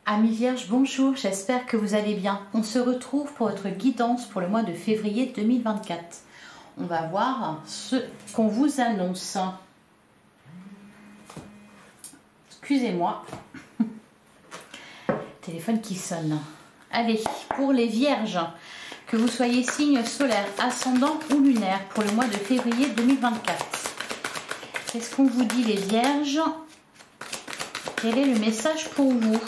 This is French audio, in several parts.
Amis Vierges, bonjour, j'espère que vous allez bien. On se retrouve pour votre guidance pour le mois de février 2024. On va voir ce qu'on vous annonce. Excusez-moi. Téléphone qui sonne. Allez, pour les Vierges, que vous soyez signe solaire, ascendant ou lunaire pour le mois de février 2024. Qu'est-ce qu'on vous dit les Vierges? Quel est le message pour vous?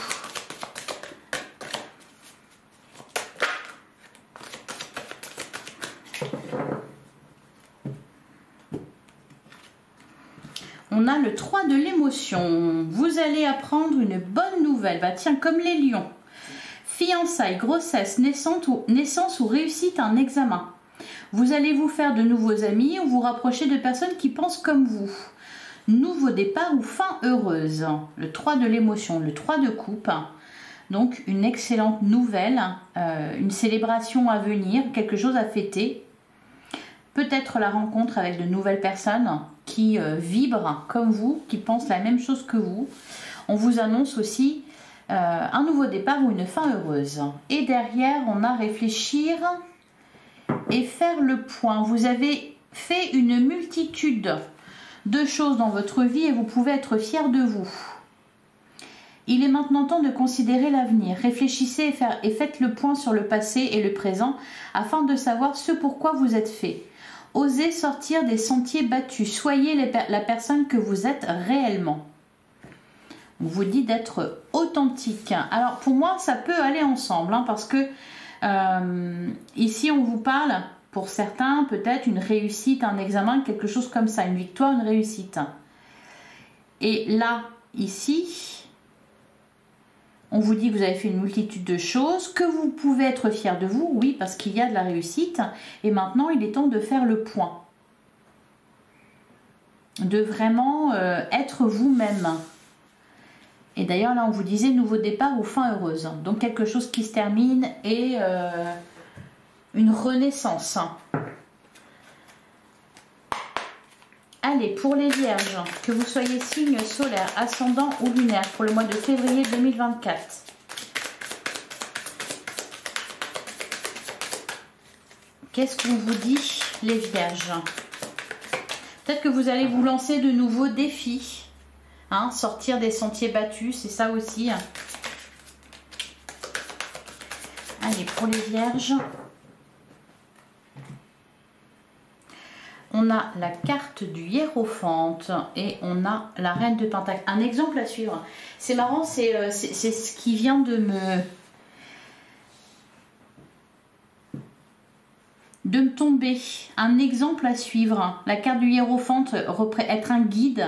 On a le 3 de l'émotion. Vous allez apprendre une bonne nouvelle. Bah tiens, comme les lions. Fiançailles, grossesse, naissance ou réussite à un examen. Vous allez vous faire de nouveaux amis ou vous rapprocher de personnes qui pensent comme vous. Nouveau départ ou fin heureuse. Le 3 de l'émotion, le 3 de coupe. Donc une excellente nouvelle, une célébration à venir, quelque chose à fêter. Peut-être la rencontre avec de nouvelles personnes qui vibrent comme vous, qui pensent la même chose que vous. On vous annonce aussi un nouveau départ ou une fin heureuse. Et derrière, on a réfléchir et faire le point. Vous avez fait une multitude de choses dans votre vie et vous pouvez être fiers de vous. Il est maintenant temps de considérer l'avenir. Réfléchissez et faites le point sur le passé et le présent afin de savoir ce pourquoi vous êtes fait. Osez sortir des sentiers battus. Soyez la personne que vous êtes réellement. On vous dit d'être authentique. Alors pour moi, ça peut aller ensemble parce que ici, on vous parle, pour certains, peut-être une réussite, un examen, quelque chose comme ça, une victoire, une réussite. Et là, ici, on vous dit que vous avez fait une multitude de choses, que vous pouvez être fier de vous, oui, parce qu'il y a de la réussite. Et maintenant, il est temps de faire le point. De vraiment être vous-même. Et d'ailleurs, là, on vous disait nouveau départ ou fin heureuse. Donc, quelque chose qui se termine et une renaissance. Allez, pour les Vierges, que vous soyez signe solaire, ascendant ou lunaire pour le mois de février 2024. Qu'est-ce qu'on vous dit, les Vierges? Peut-être que vous allez vous lancer de nouveaux défis. Sortir des sentiers battus, c'est ça aussi. Allez, pour les Vierges. On a la carte du Hiérophante et on a la Reine de Pentacle. Un exemple à suivre. C'est marrant, c'est ce qui vient de me tomber. Un exemple à suivre. La carte du Hiérophante être un guide.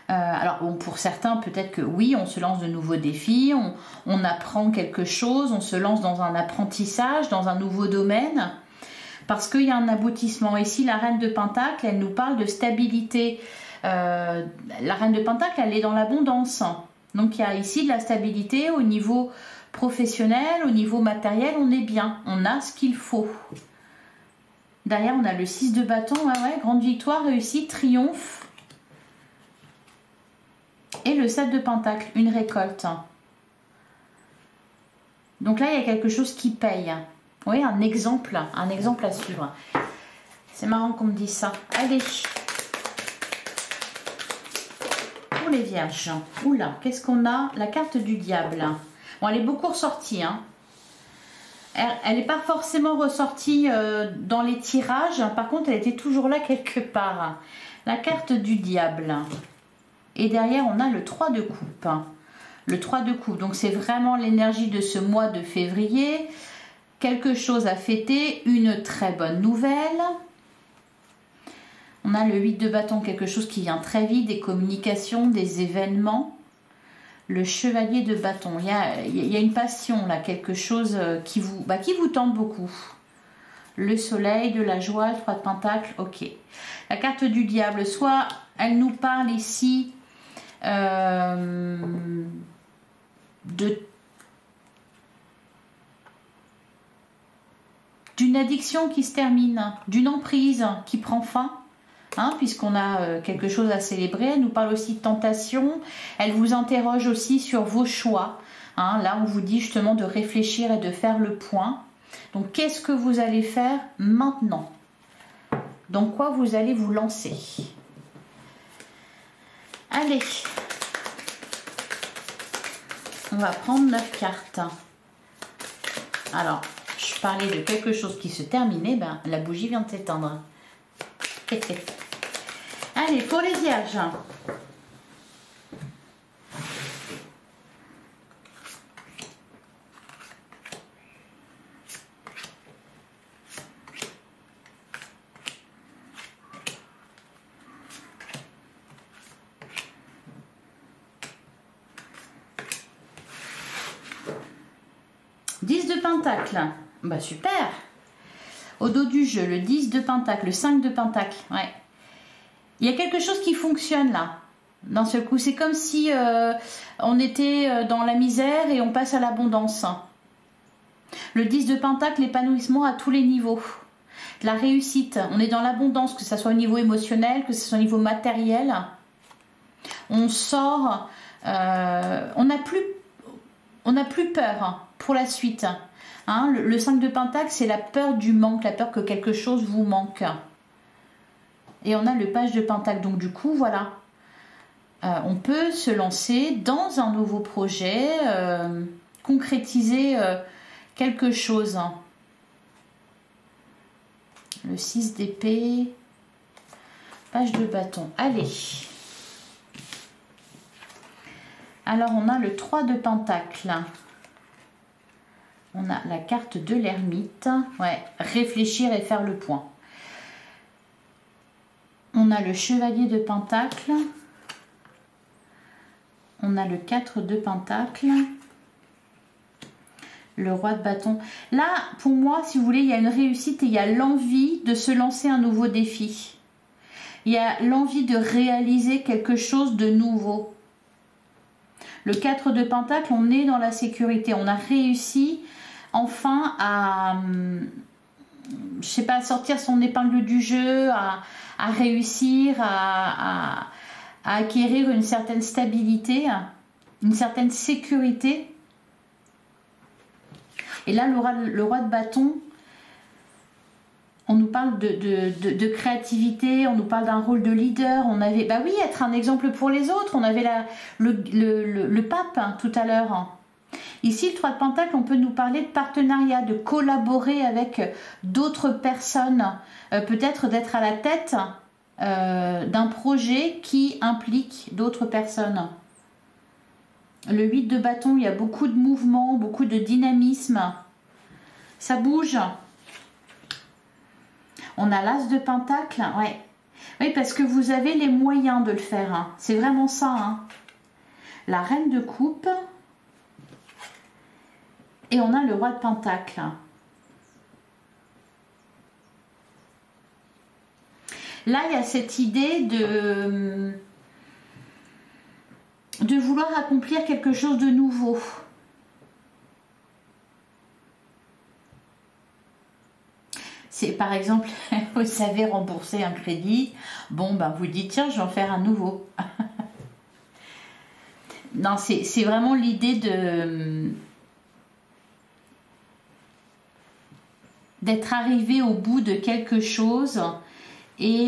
Alors bon, pour certains, peut-être que oui, on se lance de nouveaux défis, on apprend quelque chose, on se lance dans un apprentissage, dans un nouveau domaine. Parce qu'il y a un aboutissement. Ici, la Reine de Pentacle, elle nous parle de stabilité. La Reine de Pentacle, elle est dans l'abondance. Donc, il y a ici de la stabilité au niveau professionnel, au niveau matériel, on est bien. On a ce qu'il faut. Derrière, on a le 6 de bâton. Ouais, grande victoire, réussite, triomphe. Et le 7 de Pentacle, une récolte. Donc là, il y a quelque chose qui paye. Oui, un exemple à suivre. C'est marrant qu'on me dise ça. Allez. Pour les Vierges. Oula, qu'est-ce qu'on a? La carte du diable. Bon, elle est beaucoup ressortie. Elle n'est pas forcément ressortie dans les tirages. Par contre, elle était toujours là quelque part. La carte du diable. Et derrière, on a le 3 de coupe. Le 3 de coupe. Donc, c'est vraiment l'énergie de ce mois de février. Quelque chose à fêter, une très bonne nouvelle. On a le 8 de bâton, quelque chose qui vient très vite, des communications, des événements. Le chevalier de bâton, il y a une passion là, quelque chose qui vous tente beaucoup. Le soleil, de la joie, le 3 de pentacle, ok. La carte du diable, soit elle nous parle ici d'une addiction qui se termine, d'une emprise qui prend fin, puisqu'on a quelque chose à célébrer. Elle nous parle aussi de tentation, elle vous interroge aussi sur vos choix, Hein, là, on vous dit justement de réfléchir et de faire le point. Donc, qu'est-ce que vous allez faire maintenant? Dans quoi vous allez vous lancer? Allez, on va prendre 9 cartes. Alors, je parlais de quelque chose qui se terminait, ben, la bougie vient de s'éteindre. Allez, pour les vierges. Pentacle, bah super. Au dos du jeu, le 10 de pentacle, le 5 de pentacle, ouais. Il y a quelque chose qui fonctionne là. D'un seul coup, c'est comme si on était dans la misère et on passe à l'abondance. Le 10 de pentacle, l'épanouissement à tous les niveaux. La réussite, on est dans l'abondance, que ce soit au niveau émotionnel, que ce soit au niveau matériel. On sort, on n'a plus peur pour la suite. Hein, le 5 de pentacle, c'est la peur du manque, la peur que quelque chose vous manque. Et on a le page de pentacle. Donc du coup, voilà. On peut se lancer dans un nouveau projet, concrétiser quelque chose. Le 6 d'épée, page de bâton. Allez. Alors, on a le 3 de pentacle. On a la carte de l'ermite. Ouais, réfléchir et faire le point. On a le chevalier de pentacle. On a le 4 de pentacle. Le roi de bâton. Là, pour moi, si vous voulez, il y a une réussite et il y a l'envie de se lancer un nouveau défi. Il y a l'envie de réaliser quelque chose de nouveau. Le 4 de pentacle, on est dans la sécurité. On a réussi enfin à, je sais pas, à sortir son épingle du jeu, à réussir à acquérir une certaine stabilité, une certaine sécurité. Et là, le roi de bâton, on nous parle de créativité, on nous parle d'un rôle de leader. On avait, bah oui, être un exemple pour les autres. On avait le pape hein, tout à l'heure. Ici, le 3 de pentacle, on peut nous parler de partenariat, de collaborer avec d'autres personnes, peut-être d'être à la tête d'un projet qui implique d'autres personnes. Le 8 de bâton, il y a beaucoup de mouvement, beaucoup de dynamisme. Ça bouge. On a l'as de pentacle, ouais. Oui, parce que vous avez les moyens de le faire. Hein. C'est vraiment ça. Hein. La reine de coupe. Et on a le roi de pentacle. Là, il y a cette idée de vouloir accomplir quelque chose de nouveau. C'est par exemple, vous savez, rembourser un crédit. Bon, ben vous dites, tiens, je vais en faire un nouveau. Non, c'est vraiment l'idée d'être arrivé au bout de quelque chose et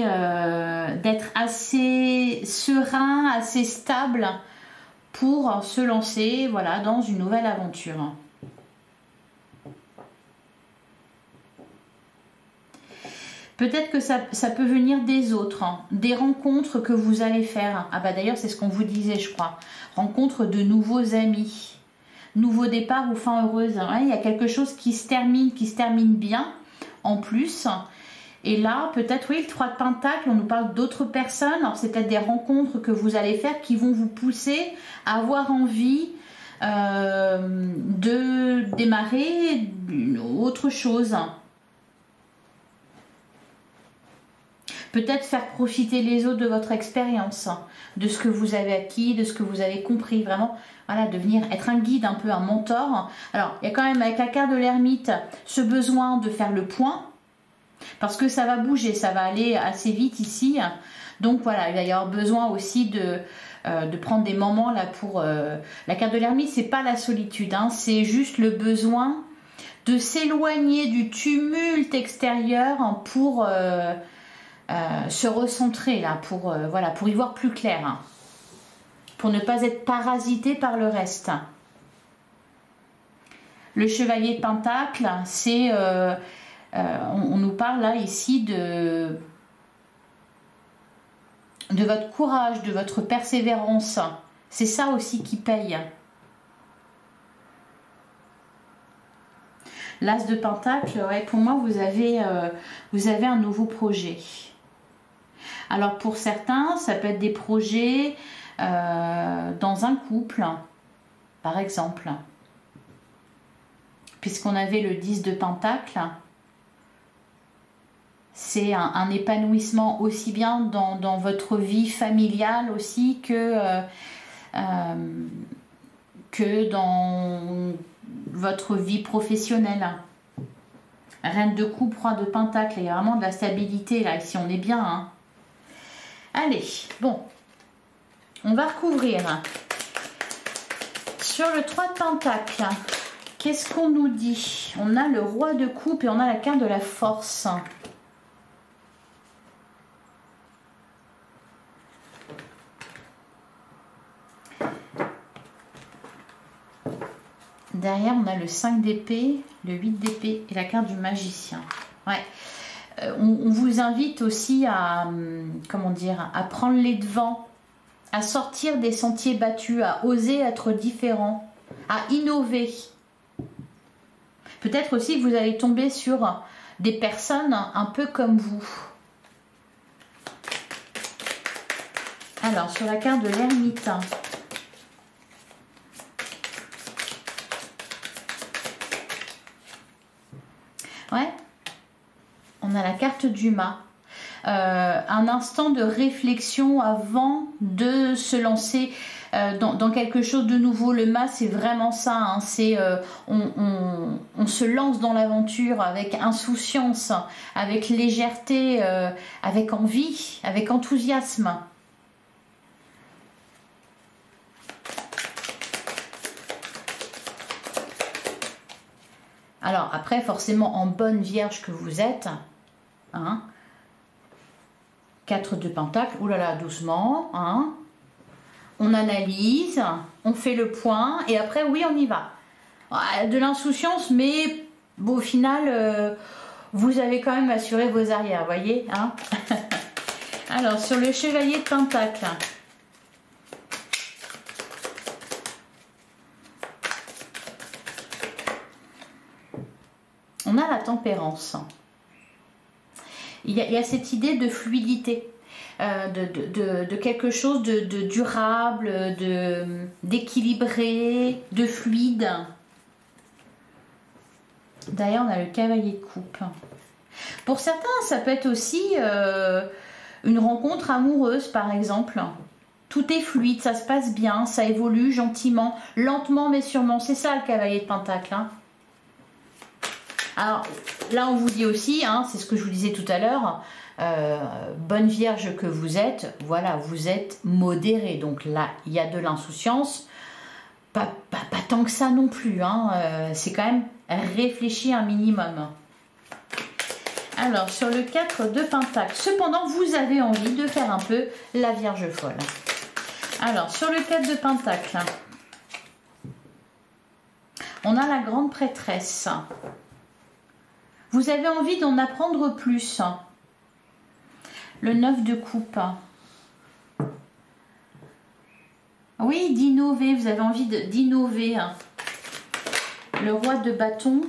d'être assez serein, assez stable pour se lancer, voilà, dans une nouvelle aventure. Peut-être que ça peut venir des autres, hein, des rencontres que vous allez faire. Ah bah d'ailleurs, c'est ce qu'on vous disait, je crois. Rencontre de nouveaux amis. Nouveau départ ou fin heureuse. Hein. Il y a quelque chose qui se termine bien, en plus. Et là, peut-être, oui, le 3 de pentacle, on nous parle d'autres personnes. Alors, c'est peut-être des rencontres que vous allez faire qui vont vous pousser à avoir envie de démarrer autre chose. Peut-être faire profiter les autres de votre expérience, de ce que vous avez acquis, de ce que vous avez compris. Vraiment, voilà, devenir, être un guide, un peu un mentor. Alors, il y a quand même, avec la carte de l'ermite, ce besoin de faire le point. Parce que ça va bouger, ça va aller assez vite ici. Donc voilà, il va y avoir besoin aussi de prendre des moments là pour... la carte de l'ermite, c'est pas la solitude, hein, c'est juste le besoin de s'éloigner du tumulte extérieur pour se recentrer là, voilà, pour y voir plus clair, hein, pour ne pas être parasité par le reste. Le chevalier de Pentacle, c'est... on nous parle là ici de votre courage, de votre persévérance. C'est ça aussi qui paye. L'As de Pentacle, ouais, pour moi, vous avez un nouveau projet. Alors pour certains, ça peut être des projets dans un couple, par exemple. Puisqu'on avait le 10 de Pentacle, c'est un épanouissement aussi bien dans votre vie familiale aussi que dans votre vie professionnelle. Reine de coupe, roi de Pentacle, il y a vraiment de la stabilité là, ici on est bien, hein. Allez, bon, on va recouvrir. Sur le 3 de Pentacle, qu'est-ce qu'on nous dit? On a le roi de coupe et on a la carte de la force. Derrière, on a le 5 d'épée, le 8 d'épée et la carte du magicien. Ouais. On vous invite aussi à, comment dire, à prendre les devants, à sortir des sentiers battus, à oser être différent, à innover. Peut-être aussi que vous allez tomber sur des personnes un peu comme vous. Alors, sur la carte de l'ermite, ouais, on a la carte du mât. Un instant de réflexion avant de se lancer dans quelque chose de nouveau. Le mât, c'est vraiment ça, hein. C'est on se lance dans l'aventure avec insouciance, avec légèreté, avec envie, avec enthousiasme. Alors après, forcément, en bonne vierge que vous êtes, hein, 4 de Pentacle, oulala, doucement, hein, on analyse, on fait le point, et après, oui, on y va. De l'insouciance, mais bon, au final, vous avez quand même assuré vos arrières, voyez, hein. Alors, sur le chevalier de Pentacle, on a la tempérance. Il y a cette idée de fluidité, de quelque chose de durable, d'équilibré, de fluide. D'ailleurs, on a le cavalier de coupe. Pour certains, ça peut être aussi une rencontre amoureuse, par exemple. Tout est fluide, ça se passe bien, ça évolue gentiment, lentement mais sûrement. C'est ça le cavalier de Pentacle, hein. Alors là, on vous dit aussi, hein, c'est ce que je vous disais tout à l'heure, bonne vierge que vous êtes, voilà, vous êtes modéré. Donc là, il y a de l'insouciance, pas tant que ça non plus, hein, c'est quand même réfléchi un minimum. Alors, sur le 4 de Pentacle, cependant, vous avez envie de faire un peu la vierge folle. Alors, sur le 4 de Pentacle, on a la grande prêtresse. Vous avez envie d'en apprendre plus. Le 9 de coupe. Oui, d'innover. Vous avez envie d'innover. Le roi de bâton.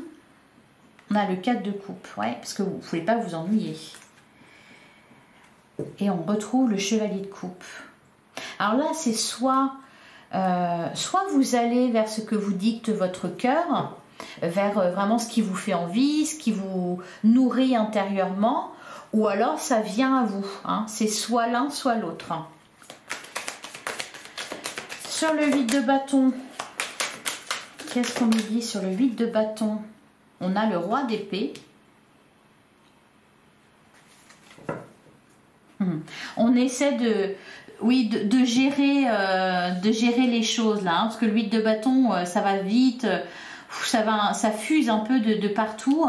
On a le 4 de coupe. Ouais, parce que vous ne pouvez pas vous ennuyer. Et on retrouve le chevalier de coupe. Alors là, c'est soit vous allez vers ce que vous dicte votre cœur, vers vraiment ce qui vous fait envie, ce qui vous nourrit intérieurement, ou alors ça vient à vous, hein. C'est soit l'un, soit l'autre. Sur le 8 de bâton, qu'est-ce qu'on nous dit sur le 8 de bâton? On a le roi d'épée. On essaie oui, de gérer les choses là, hein, parce que le 8 de bâton, ça va vite, ça fuse un peu de partout.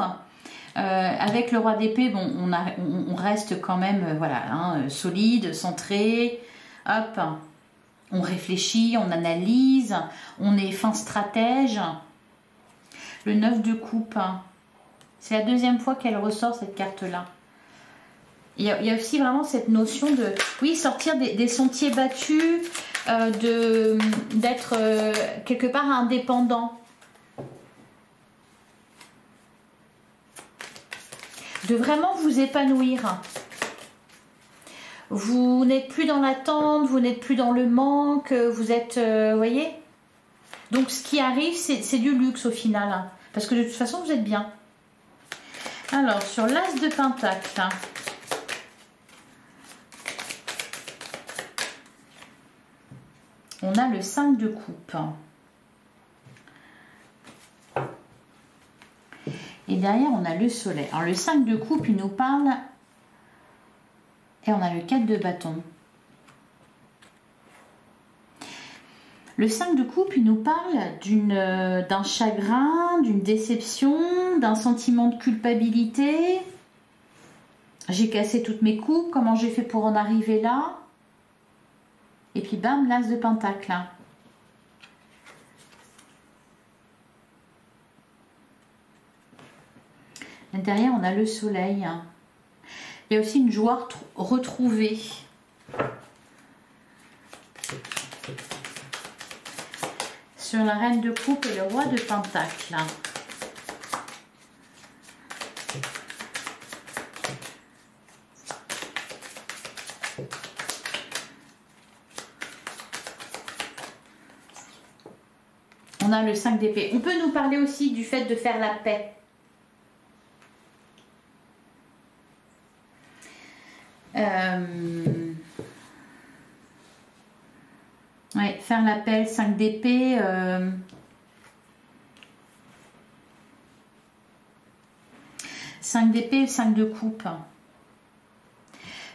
Avec le roi d'épée, bon, on reste quand même voilà, hein, solide, centré, hop, on réfléchit, on analyse, on est fin stratège. Le 9 de coupe, c'est la deuxième fois qu'elle ressort cette carte-là. Il y a aussi vraiment cette notion de, oui, sortir des sentiers battus, d'être quelque part indépendant. De vraiment vous épanouir. Vous n'êtes plus dans l'attente, vous n'êtes plus dans le manque, vous êtes, voyez. Donc ce qui arrive, c'est du luxe au final, hein, parce que de toute façon, vous êtes bien. Alors, sur l'As de Pentacle, on a le 5 de coupe. Et derrière, on a le soleil. Alors, le 5 de coupe, il nous parle... Et on a le 4 de bâton. Le 5 de coupe, il nous parle d'un chagrin, d'une déception, d'un sentiment de culpabilité. J'ai cassé toutes mes coupes, comment j'ai fait pour en arriver là? Et puis bam, l'As de Pentacle. Derrière, on a le soleil. Il y a aussi une joie retrouvée. Sur la reine de coupe et le roi de Pentacle. On a le 5 d'épée. On peut nous parler aussi du fait de faire la paix. Ouais, faire l'appel, 5 d'épée. 5 d'épée, 5 de coupe.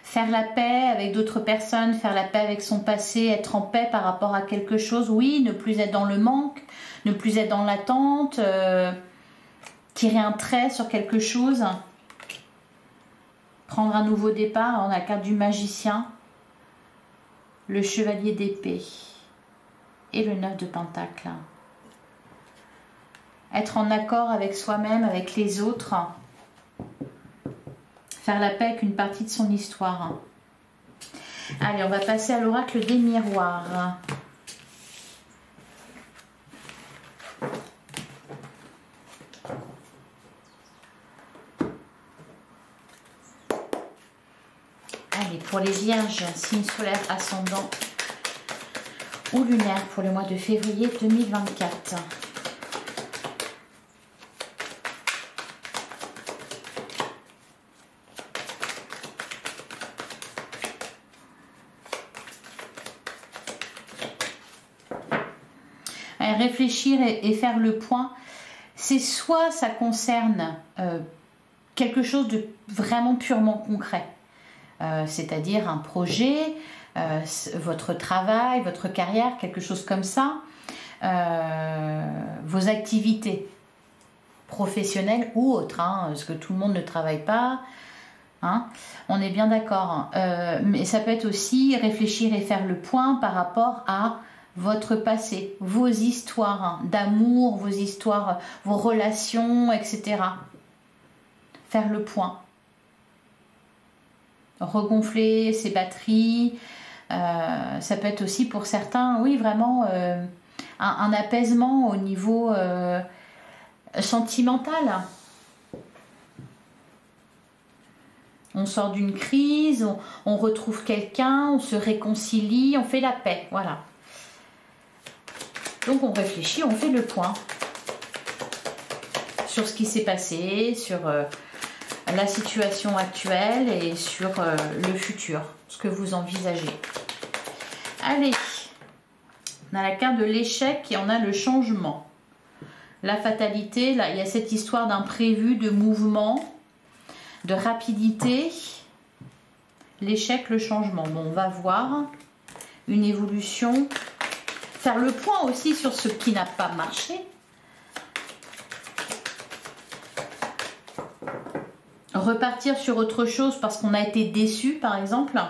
Faire la paix avec d'autres personnes, faire la paix avec son passé, être en paix par rapport à quelque chose. Oui, ne plus être dans le manque, ne plus être dans l'attente, tirer un trait sur quelque chose. Prendre un nouveau départ. On a la carte du magicien, le chevalier d'épée et le 9 de pentacle. Être en accord avec soi-même, avec les autres. Faire la paix avec une partie de son histoire. Allez, on va passer à l'oracle des miroirs. Allez, pour les vierges, signe solaire, ascendant ou lunaire pour le mois de février 2024. Réfléchir et faire le point, c'est soit ça concerne quelque chose de vraiment purement concret, c'est-à-dire un projet, votre travail, votre carrière, quelque chose comme ça, vos activités professionnelles ou autres, hein, parce que tout le monde ne travaille pas, hein, on est bien d'accord, mais ça peut être aussi réfléchir et faire le point par rapport à votre passé, vos histoires d'amour, vos histoires, vos relations, etc. Faire le point. Regonfler ses batteries. Ça peut être aussi pour certains, oui, vraiment un apaisement au niveau sentimental. On sort d'une crise, on retrouve quelqu'un, on se réconcilie, on fait la paix, voilà. Donc on réfléchit, on fait le point sur ce qui s'est passé, sur la situation actuelle et sur le futur, ce que vous envisagez. Allez, on a la carte de l'échec et on a le changement. La fatalité, là il y a cette histoire d'imprévu, de mouvement, de rapidité. L'échec, le changement. Bon, on va voir. une évolution. Faire le point aussi sur ce qui n'a pas marché. Repartir sur autre chose parce qu'on a été déçu, par exemple.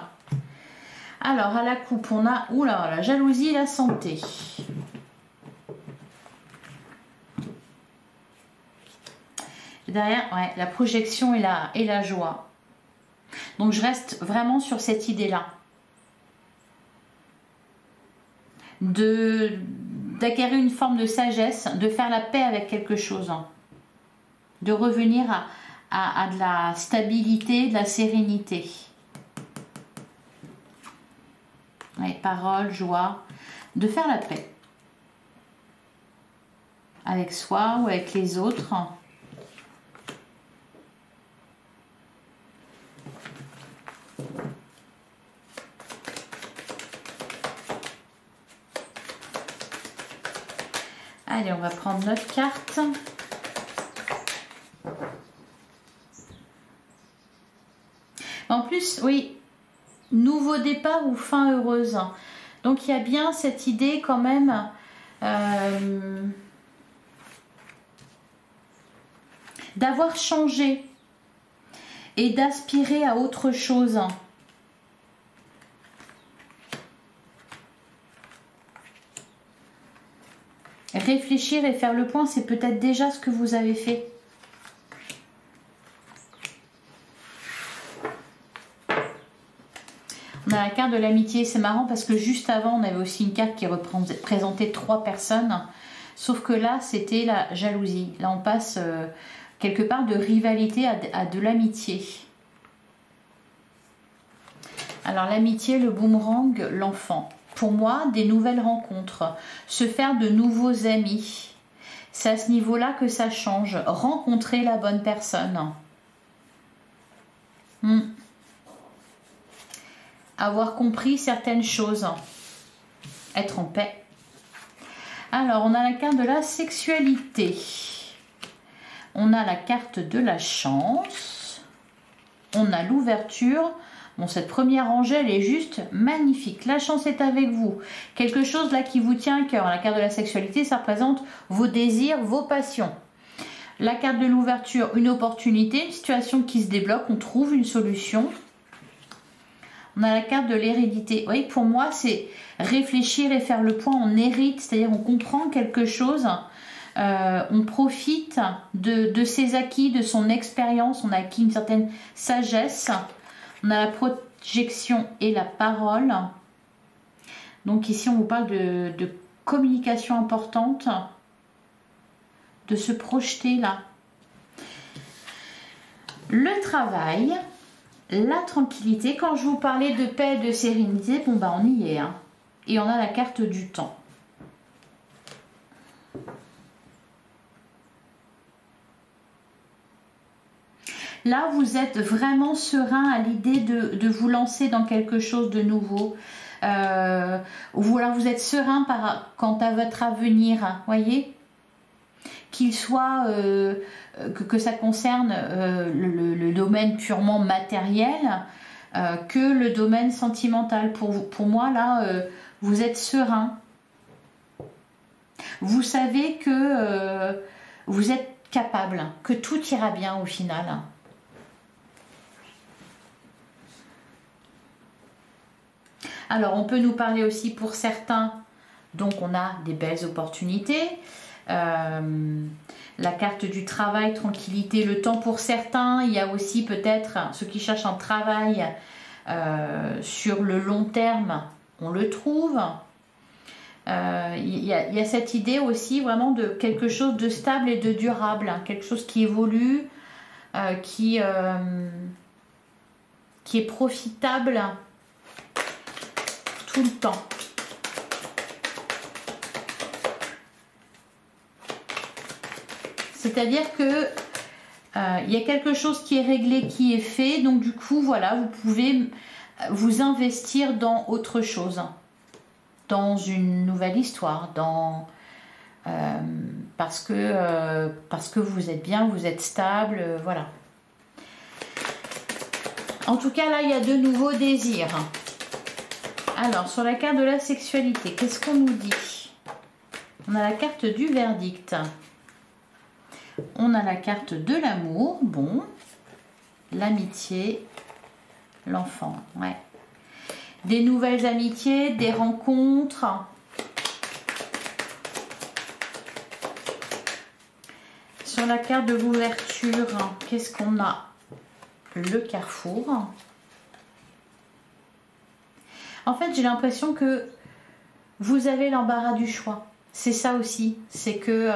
Alors, à la coupe, on a oula, la jalousie et la santé. Derrière, ouais, la projection et la joie. Donc, je reste vraiment sur cette idée-là. D'acquérir une forme de sagesse, de faire la paix avec quelque chose. De revenir à de la stabilité, de la sérénité. Ouais, parole, joie. De faire la paix. Avec soi ou avec les autres. Allez, on va prendre notre carte. En plus, oui, nouveau départ ou fin heureuse. Donc, il y a bien cette idée quand même d'avoir changé et d'aspirer à autre chose. Réfléchir et faire le point, c'est peut-être déjà ce que vous avez fait. On a la carte de l'amitié, c'est marrant parce que juste avant, on avait aussi une carte qui représentait 3 personnes. Sauf que là, c'était la jalousie. Là, on passe quelque part de rivalité à de l'amitié. Alors, l'amitié, le boomerang, l'enfant. Pour moi, des nouvelles rencontres, se faire de nouveaux amis. C'est à ce niveau-là que ça change. Rencontrer la bonne personne. Avoir compris certaines choses. Être en paix. Alors, on a la carte de la sexualité. On a la carte de la chance. On a l'ouverture. Bon, cette première rangée, elle est juste magnifique. La chance est avec vous. Quelque chose là qui vous tient à cœur. La carte de la sexualité, ça représente vos désirs, vos passions. La carte de l'ouverture, une opportunité, une situation qui se débloque. On trouve une solution. On a la carte de l'hérédité. Oui, pour moi, c'est réfléchir et faire le point. On hérite, c'est-à-dire on comprend quelque chose. On profite de ses acquis, de son expérience. On a acquis une certaine sagesse. On a la projection et la parole. Donc ici, on vous parle de communication importante, de se projeter là. Le travail, la tranquillité. Quand je vous parlais de paix et de sérénité, bon bah on y est. Hein. Et on a la carte du temps. Là, vous êtes vraiment serein à l'idée de vous lancer dans quelque chose de nouveau. Ou alors vous êtes serein quant à votre avenir, voyez, qu'il soit, que ça concerne le domaine purement matériel, que le domaine sentimental. Pour moi, là, vous êtes serein. Vous savez que vous êtes capable, que tout ira bien au final. Alors, on peut nous parler aussi pour certains, donc on a des belles opportunités. La carte du travail, tranquillité, le temps pour certains. Il y a aussi peut-être ceux qui cherchent un travail sur le long terme, on le trouve. Il y a cette idée aussi vraiment de quelque chose de stable et de durable, hein, quelque chose qui évolue, qui est profitable tout le temps. C'est-à-dire que il y a quelque chose qui est réglé, qui est fait, donc du coup, voilà, vous pouvez vous investir dans autre chose, dans une nouvelle histoire, parce que vous êtes bien, vous êtes stable, voilà. En tout cas, là, il y a de nouveaux désirs. Alors, sur la carte de la sexualité, qu'est-ce qu'on nous dit? On a la carte du verdict. On a la carte de l'amour, bon. L'amitié, l'enfant, ouais. Des nouvelles amitiés, des rencontres. Sur la carte de l'ouverture, qu'est-ce qu'on a? Le carrefour. En fait, j'ai l'impression que vous avez l'embarras du choix. C'est ça aussi. C'est que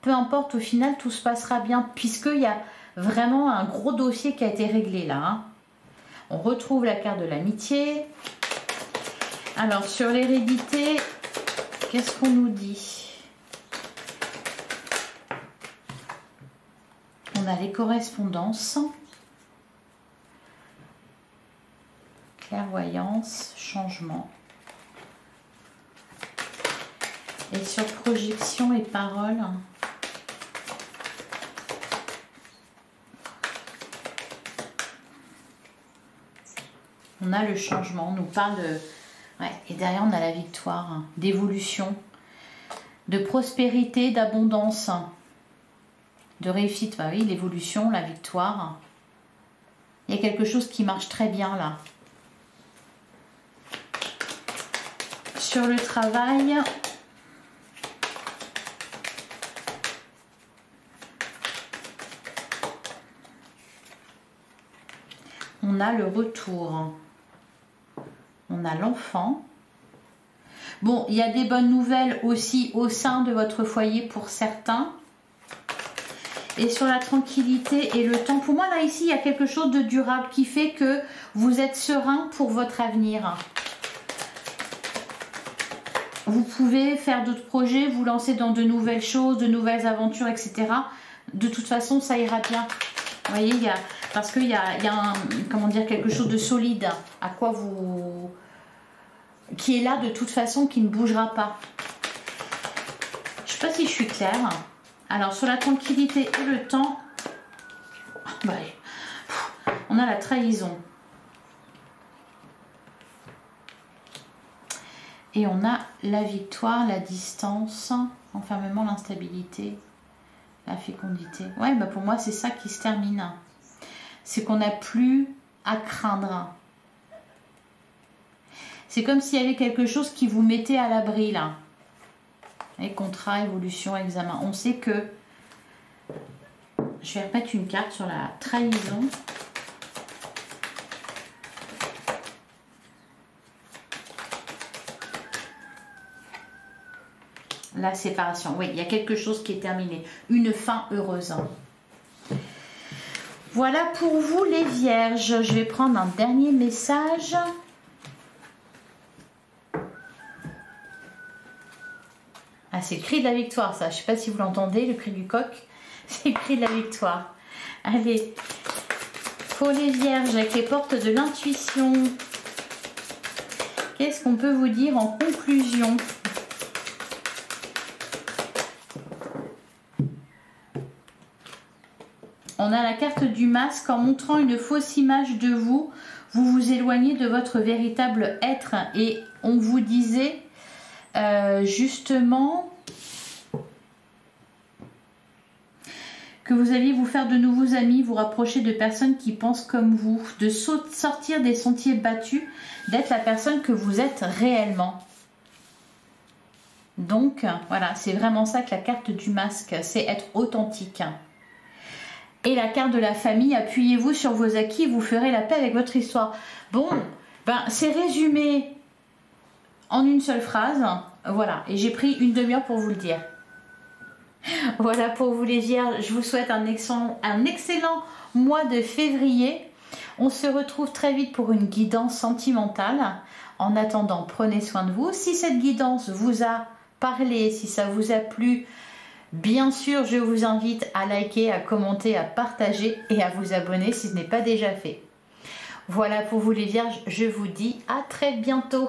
peu importe, au final, tout se passera bien. Puisqu'il y a vraiment un gros dossier qui a été réglé là. Hein. On retrouve la carte de l'amitié. Alors, sur l'hérédité, qu'est-ce qu'on nous dit? On a les correspondances. Clairvoyance, changement. Et sur projection et parole, on a le changement, on nous parle de... Ouais, et derrière on a la victoire, d'évolution, de prospérité, d'abondance, de réussite. Bah oui, l'évolution, la victoire. Il y a quelque chose qui marche très bien là. Sur le travail, on a le retour. On a l'enfant. Bon, il y a des bonnes nouvelles aussi au sein de votre foyer pour certains. Et sur la tranquillité et le temps, pour moi là ici, il y a quelque chose de durable qui fait que vous êtes serein pour votre avenir. Vous pouvez faire d'autres projets, vous lancer dans de nouvelles choses, de nouvelles aventures, etc. De toute façon, ça ira bien. Vous voyez, parce qu'il y a comment dire, quelque chose de solide à quoi vous... qui est là de toute façon, qui ne bougera pas. Je ne sais pas si je suis claire. Alors, sur la tranquillité et le temps, on a la trahison. Et on a la victoire, la distance, l'enfermement, l'instabilité, la fécondité. Ouais, bah pour moi, c'est ça qui se termine. C'est qu'on n'a plus à craindre. C'est comme s'il y avait quelque chose qui vous mettait à l'abri, là. Et contrat, évolution, examen. On sait que... Je vais remettre une carte sur la trahison. La séparation, oui, il y a quelque chose qui est terminé. Une fin heureuse. Voilà pour vous les vierges. Je vais prendre un dernier message. Ah, c'est le cri de la victoire, ça. Je ne sais pas si vous l'entendez, le cri du coq. C'est le cri de la victoire. Allez, pour les vierges, avec les portes de l'intuition. Qu'est-ce qu'on peut vous dire en conclusion ? On a la carte du masque. En montrant une fausse image de vous, vous vous éloignez de votre véritable être. Et on vous disait justement que vous alliez vous faire de nouveaux amis, vous rapprocher de personnes qui pensent comme vous, de sortir des sentiers battus, d'être la personne que vous êtes réellement. Donc voilà, c'est vraiment ça que la carte du masque, c'est être authentique. Et la carte de la famille, appuyez-vous sur vos acquis, vous ferez la paix avec votre histoire. Bon, ben c'est résumé en une seule phrase. Voilà, et j'ai pris une demi-heure pour vous le dire. Voilà pour vous les vierges, je vous souhaite un excellent mois de février. On se retrouve très vite pour une guidance sentimentale. En attendant, prenez soin de vous. Si cette guidance vous a parlé, si ça vous a plu, bien sûr, je vous invite à liker, à commenter, à partager et à vous abonner si ce n'est pas déjà fait. Voilà pour vous les vierges, je vous dis à très bientôt.